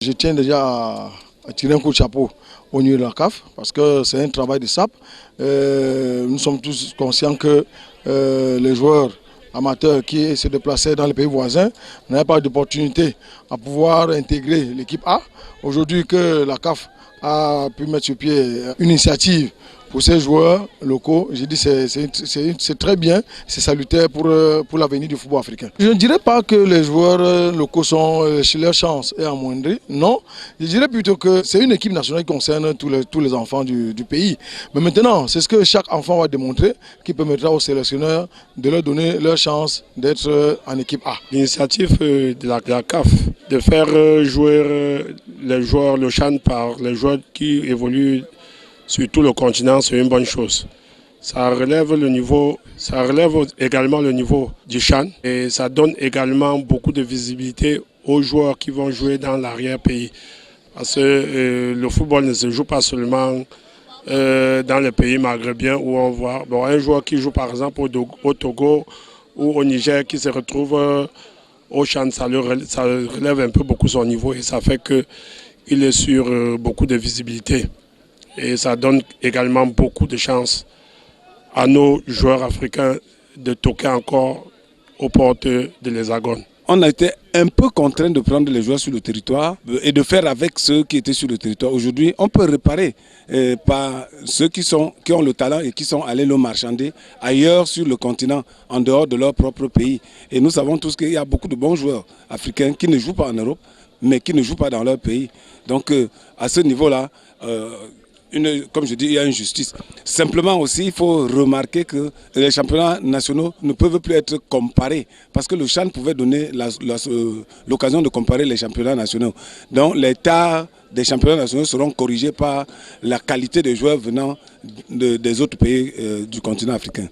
Je tiens déjà à tirer un coup de chapeau au niveau de la CAF parce que c'est un travail de sape. Nous sommes tous conscients que les joueurs amateurs qui se déplaçaient dans les pays voisins n'avaient pas d'opportunité à pouvoir intégrer l'équipe A. Aujourd'hui que la CAF a pu mettre sur pied une initiative pour ces joueurs locaux, j'ai dit c'est très bien, c'est salutaire pour l'avenir du football africain. Je ne dirais pas que les joueurs locaux sont chez leur chance et amoindris, non. Je dirais plutôt que c'est une équipe nationale qui concerne tous les enfants du pays. Mais maintenant, c'est ce que chaque enfant va démontrer qui permettra aux sélectionneurs de leur donner leur chance d'être en équipe A. L'initiative de la CAF de faire jouer les joueurs, le CHAN par les joueurs qui évoluent sur tout le continent, c'est une bonne chose. Ça relève également le niveau du CHAN et ça donne également beaucoup de visibilité aux joueurs qui vont jouer dans l'arrière-pays. Parce que le football ne se joue pas seulement dans les pays maghrébins où on voit un joueur qui joue par exemple au Togo ou au Niger qui se retrouve au CHAN, ça relève un peu beaucoup son niveau et ça fait qu'il est sur beaucoup de visibilité. Et ça donne également beaucoup de chance à nos joueurs africains de toquer encore aux portes de l'Hexagone. On a été un peu contraint de prendre les joueurs sur le territoire et de faire avec ceux qui étaient sur le territoire. Aujourd'hui, on peut réparer par ceux qui ont le talent et qui sont allés le marchander ailleurs sur le continent, en dehors de leur propre pays. Et nous savons tous qu'il y a beaucoup de bons joueurs africains qui ne jouent pas en Europe, mais qui ne jouent pas dans leur pays. Donc à ce niveau-là, comme je dis, il y a une justice. Simplement aussi, il faut remarquer que les championnats nationaux ne peuvent plus être comparés parce que le CHAN pouvait donner l'occasion de comparer les championnats nationaux. Donc les tares des championnats nationaux seront corrigés par la qualité des joueurs venant des autres pays du continent africain.